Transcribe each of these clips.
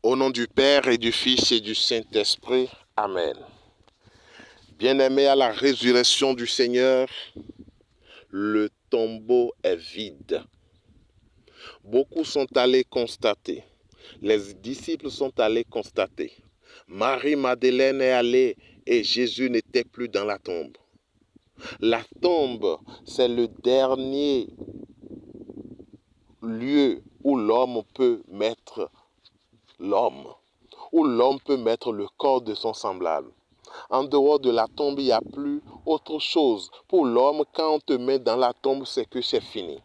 Au nom du Père et du Fils et du Saint-Esprit. Amen. Bien-aimés, à la résurrection du Seigneur, le tombeau est vide. Beaucoup sont allés constater. Les disciples sont allés constater. Marie-Madeleine est allée et Jésus n'était plus dans la tombe. La tombe, c'est le dernier lieu où l'homme peut mettre l'homme, où l'homme peut mettre le corps de son semblable. En dehors de la tombe, il n'y a plus autre chose. Pour l'homme, quand on te met dans la tombe, c'est que c'est fini.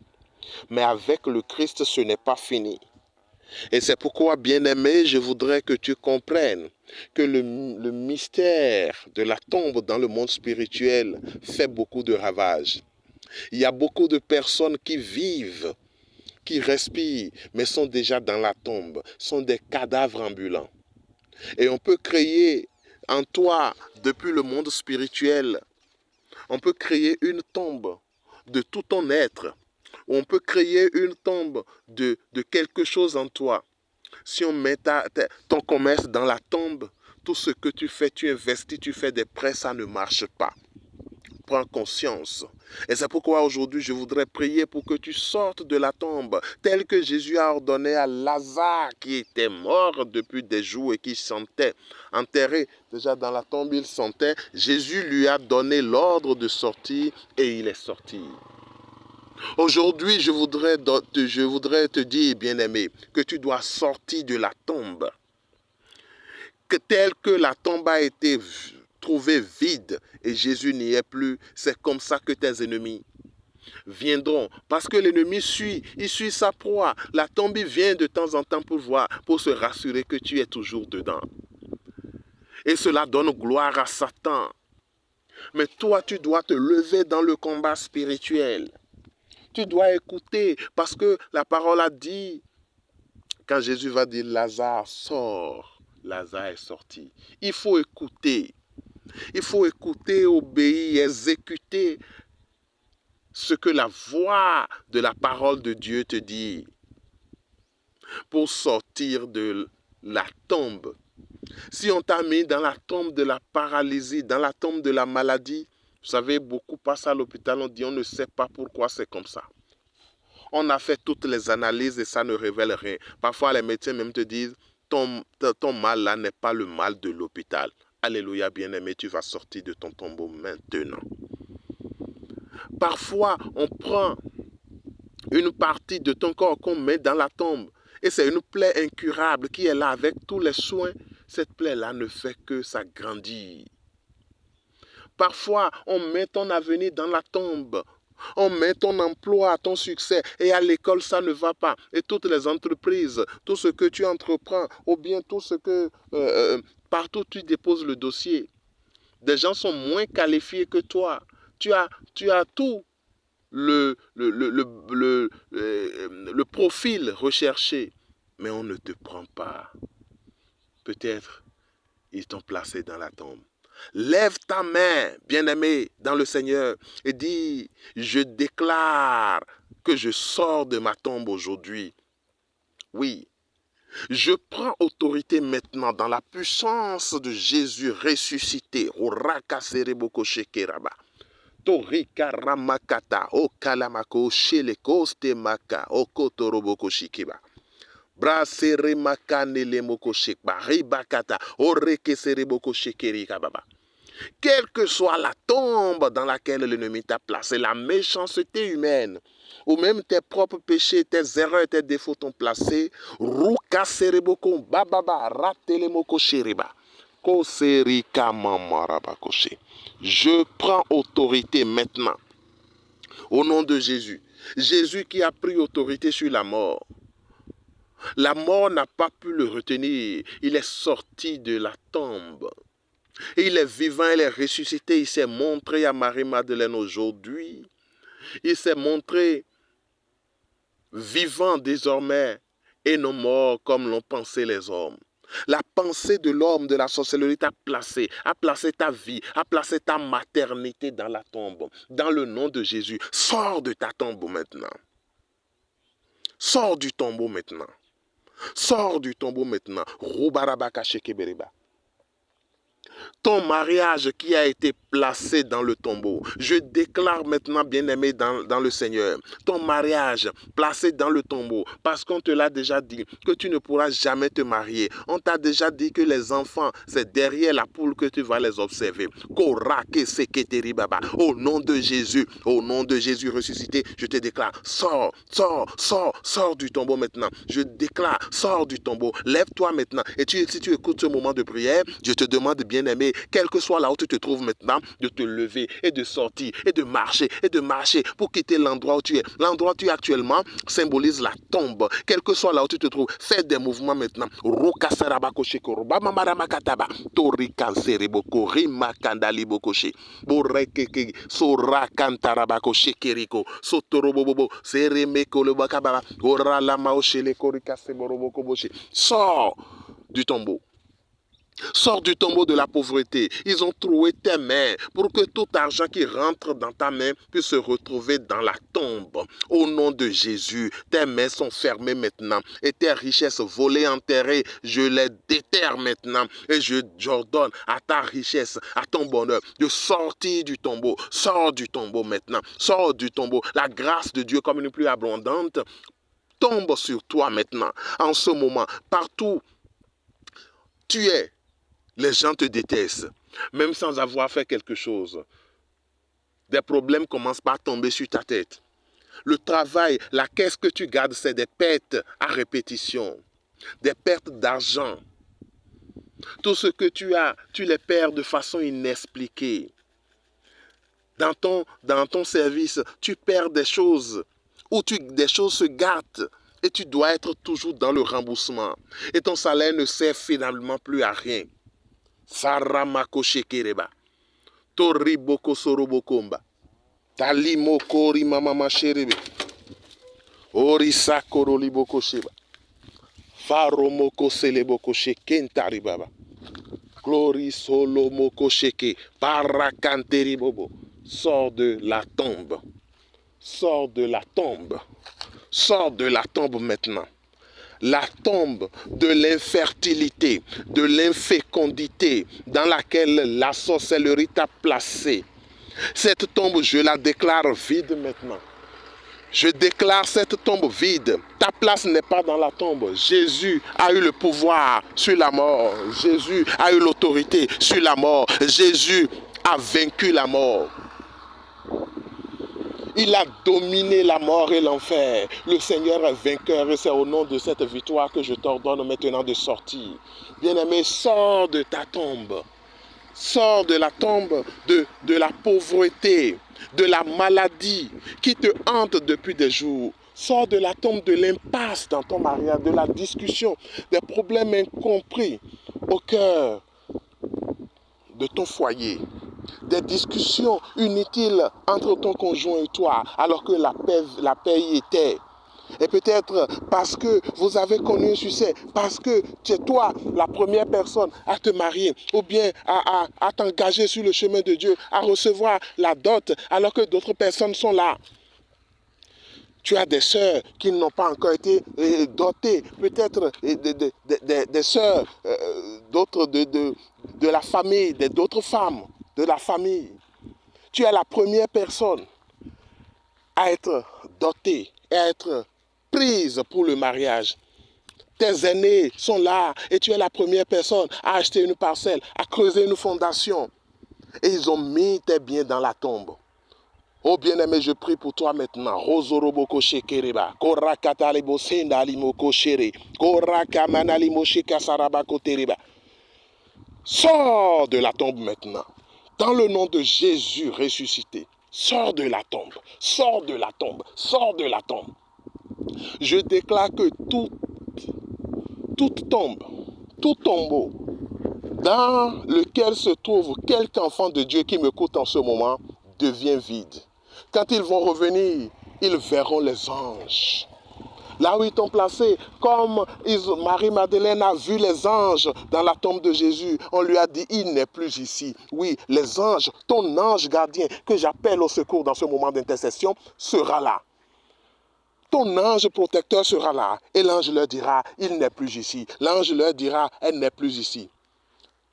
Mais avec le Christ, ce n'est pas fini. Et c'est pourquoi, bien-aimé, je voudrais que tu comprennes que le mystère de la tombe dans le monde spirituel fait beaucoup de ravages. Il y a beaucoup de personnes qui vivent, qui respirent, mais sont déjà dans la tombe, sont des cadavres ambulants. Et on peut créer en toi, depuis le monde spirituel, on peut créer une tombe de tout ton être. On peut créer une tombe de quelque chose en toi. Si on met ton commerce dans la tombe, tout ce que tu fais, tu investis, tu fais des prêts, ça ne marche pas. Prends conscience. Et c'est pourquoi aujourd'hui je voudrais prier pour que tu sortes de la tombe, tel que Jésus a ordonné à Lazare qui était mort depuis des jours et qui sentait enterré déjà dans la tombe, il sentait. Jésus lui a donné l'ordre de sortir et il est sorti. Aujourd'hui, je voudrais te dire, bien-aimé, que tu dois sortir de la tombe. Que tel que la tombe a été trouvée vide et Jésus n'y est plus, c'est comme ça que tes ennemis viendront. Parce que l'ennemi il suit sa proie. La tombe vient de temps en temps pour voir, pour se rassurer que tu es toujours dedans. Et cela donne gloire à Satan. Mais toi, tu dois te lever dans le combat spirituel. Tu dois écouter parce que la parole a dit, quand Jésus va dire Lazare sort, Lazare est sorti. Il faut écouter. Il faut écouter, obéir, exécuter ce que la voix de la parole de Dieu te dit pour sortir de la tombe. Si on t'a mis dans la tombe de la paralysie, dans la tombe de la maladie, vous savez, beaucoup passent à l'hôpital, on dit on ne sait pas pourquoi c'est comme ça. On a fait toutes les analyses et ça ne révèle rien. Parfois, les médecins même te disent, ton mal là n'est pas le mal de l'hôpital. Alléluia, bien-aimé, tu vas sortir de ton tombeau maintenant. Parfois, on prend une partie de ton corps qu'on met dans la tombe et c'est une plaie incurable qui est là avec tous les soins. Cette plaie-là ne fait que s'agrandir. Parfois, on met ton avenir dans la tombe. On met ton emploi, ton succès, et à l'école, ça ne va pas. Et toutes les entreprises, tout ce que tu entreprends, ou bien tout ce que... partout, tu déposes le dossier. Des gens sont moins qualifiés que toi. Tu as tout le profil recherché, mais on ne te prend pas. Peut-être ils t'ont placé dans la tombe. Lève ta main, bien-aimé, dans le Seigneur et dis, je déclare que je sors de ma tombe aujourd'hui. Oui, je prends autorité maintenant dans la puissance de Jésus ressuscité. Torika ramakata, o kalamako, sheleko stemaka, o kotoroboko shikiba. Brasere makane le moko shekba, ribakata, oreke sereboko shekeri kababa. Quelle que soit la tombe dans laquelle l'ennemi t'a placé, la méchanceté humaine, ou même tes propres péchés, tes erreurs, tes défauts t'ont placé, ruka sereboko, bababa, ratele moko sheriba. Je prends autorité maintenant, au nom de Jésus. Jésus qui a pris autorité sur la mort. La mort n'a pas pu le retenir. Il est sorti de la tombe. Et il est vivant, il est ressuscité. Il s'est montré à Marie-Madeleine aujourd'hui. Il s'est montré vivant désormais et non mort comme l'ont pensé les hommes. La pensée de l'homme de la sorcellerie a placé ta vie, a placé ta maternité dans la tombe. Dans le nom de Jésus, sors de ta tombe maintenant. Sors du tombeau maintenant. Sors du tombeau maintenant. Ton mariage qui a été placé dans le tombeau. Je déclare maintenant, bien-aimé dans le Seigneur, ton mariage placé dans le tombeau, parce qu'on te l'a déjà dit, que tu ne pourras jamais te marier. On t'a déjà dit que les enfants, c'est derrière la poule que tu vas les observer. Au nom de Jésus ressuscité, je te déclare, sors du tombeau maintenant. Je déclare, sors du tombeau. Lève-toi maintenant. Et si tu écoutes ce moment de prière, je te demande, bien-aimé, quel que soit là où tu te trouves maintenant, de te lever et de sortir et de marcher pour quitter l'endroit où tu es. L'endroit où tu es actuellement symbolise la tombe. Quel que soit là où tu te trouves, fais des mouvements maintenant. Sors du tombeau. Sors du tombeau de la pauvreté. Ils ont troué tes mains pour que tout argent qui rentre dans ta main puisse se retrouver dans la tombe. Au nom de Jésus, tes mains sont fermées maintenant et tes richesses volées, enterrées, je les déterre maintenant et j'ordonne à ta richesse, à ton bonheur de sortir du tombeau. Sors du tombeau maintenant. Sors du tombeau. La grâce de Dieu comme une pluie abondante tombe sur toi maintenant. En ce moment, partout tu es, les gens te détestent, même sans avoir fait quelque chose. Des problèmes commencent par tomber sur ta tête. Le travail, la caisse que tu gardes, c'est des pertes à répétition, des pertes d'argent. Tout ce que tu as, tu les perds de façon inexpliquée. Dans ton service, tu perds des choses, ou des choses se gâtent. Et tu dois être toujours dans le remboursement. Et ton salaire ne sert finalement plus à rien. Saramako shekereba. Toriboko sorobokomba. Talimoko rimamama sherebe. Orisakoro liboko sheba. Faromoko seleboko shekentaribaba. Glory solomoko sheke. Parakanteribobo. Sors de la tombe. Sors de la tombe. Sors de la tombe maintenant. La tombe de l'infertilité, de l'infécondité dans laquelle la sorcellerie t'a placé. Cette tombe, je la déclare vide maintenant. Je déclare cette tombe vide. Ta place n'est pas dans la tombe. Jésus a eu le pouvoir sur la mort. Jésus a eu l'autorité sur la mort. Jésus a vaincu la mort. Il a dominé la mort et l'enfer. Le Seigneur est vainqueur et c'est au nom de cette victoire que je t'ordonne maintenant de sortir. Bien-aimé, sors de ta tombe. Sors de la tombe de la pauvreté, de la maladie qui te hante depuis des jours. Sors de la tombe de l'impasse dans ton mariage, de la discussion, des problèmes incompris au cœur de ton foyer. Des discussions inutiles entre ton conjoint et toi, alors que la paix y était. Et peut-être parce que vous avez connu un succès, parce que c'est toi la première personne à te marier, ou bien à t'engager sur le chemin de Dieu, à recevoir la dot, alors que d'autres personnes sont là. Tu as des sœurs qui n'ont pas encore été dotées, peut-être des sœurs, d'autres de la famille, d'autres femmes de la famille. Tu es la première personne à être dotée et à être prise pour le mariage. Tes aînés sont là et tu es la première personne à acheter une parcelle, à creuser une fondation. Et ils ont mis tes biens dans la tombe. Oh bien-aimé, je prie pour toi maintenant. Rozoroboko shekereba. Korakatalibo sendalimoko shere. Korakamanalimo shekasarabako tereba. Sors de la tombe maintenant. Dans le nom de Jésus ressuscité. Sors de la tombe. Sors de la tombe. Sors de la tombe. Je déclare que toute tombe, tout tombeau dans lequel se trouve quelque enfant de Dieu qui m'écoute en ce moment devient vide. Quand ils vont revenir, ils verront les anges. Là où ils t'ont placé, comme Marie-Madeleine a vu les anges dans la tombe de Jésus, on lui a dit, il n'est plus ici. Oui, les anges, ton ange gardien que j'appelle au secours dans ce moment d'intercession, sera là. ton ange protecteur sera là. Et l'ange leur dira, il n'est plus ici. L'ange leur dira, elle n'est plus ici.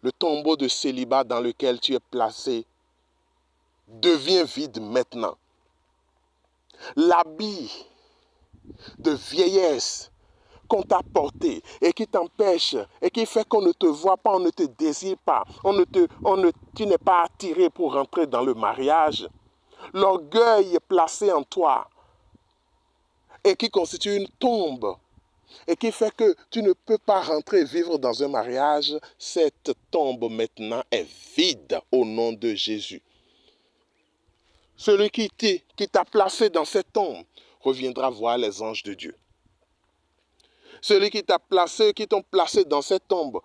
Le tombeau de célibat dans lequel tu es placé devient vide maintenant. L'habit de vieillesse qu'on t'a porté et qui t'empêche et qui fait qu'on ne te voit pas, on ne te désire pas, tu n'es pas attiré pour rentrer dans le mariage. L'orgueil placé en toi et qui constitue une tombe et qui fait que tu ne peux pas rentrer vivre dans un mariage, cette tombe maintenant est vide au nom de Jésus. Celui qui t'a placé dans cette tombe reviendra voir les anges de Dieu. Celui qui t'ont placé dans cette tombe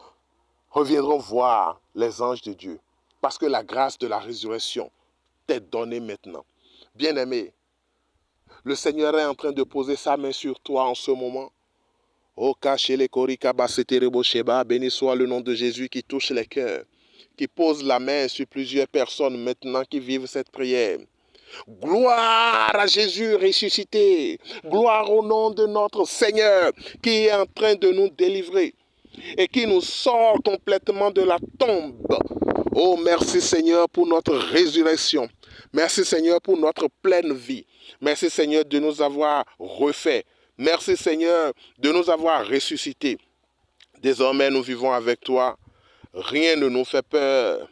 reviendront voir les anges de Dieu. Parce que la grâce de la résurrection t'est donnée maintenant. Bien-aimé, le Seigneur est en train de poser sa main sur toi en ce moment. Béni soit le nom de Jésus qui touche les cœurs, qui pose la main sur plusieurs personnes maintenant qui vivent cette prière. Gloire à Jésus ressuscité. Gloire au nom de notre Seigneur qui est en train de nous délivrer et qui nous sort complètement de la tombe. Oh, merci Seigneur pour notre résurrection. Merci Seigneur pour notre pleine vie. Merci Seigneur de nous avoir refait. Merci Seigneur de nous avoir ressuscités. Désormais, nous vivons avec toi. Rien ne nous fait peur.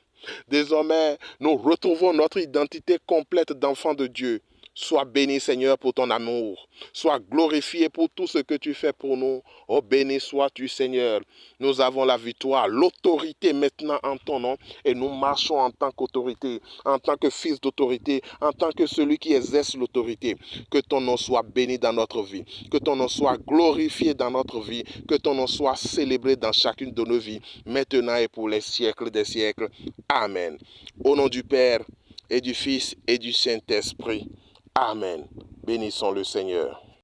Désormais, nous retrouvons notre identité complète d'enfants de Dieu. Sois béni, Seigneur, pour ton amour. Sois glorifié pour tout ce que tu fais pour nous. Oh, béni sois-tu, Seigneur. Nous avons la victoire, l'autorité maintenant en ton nom. Et nous marchons en tant qu'autorité, en tant que fils d'autorité, en tant que celui qui exerce l'autorité. Que ton nom soit béni dans notre vie. Que ton nom soit glorifié dans notre vie. Que ton nom soit célébré dans chacune de nos vies. Maintenant et pour les siècles des siècles. Amen. Au nom du Père et du Fils et du Saint-Esprit. Amen. Bénissons le Seigneur.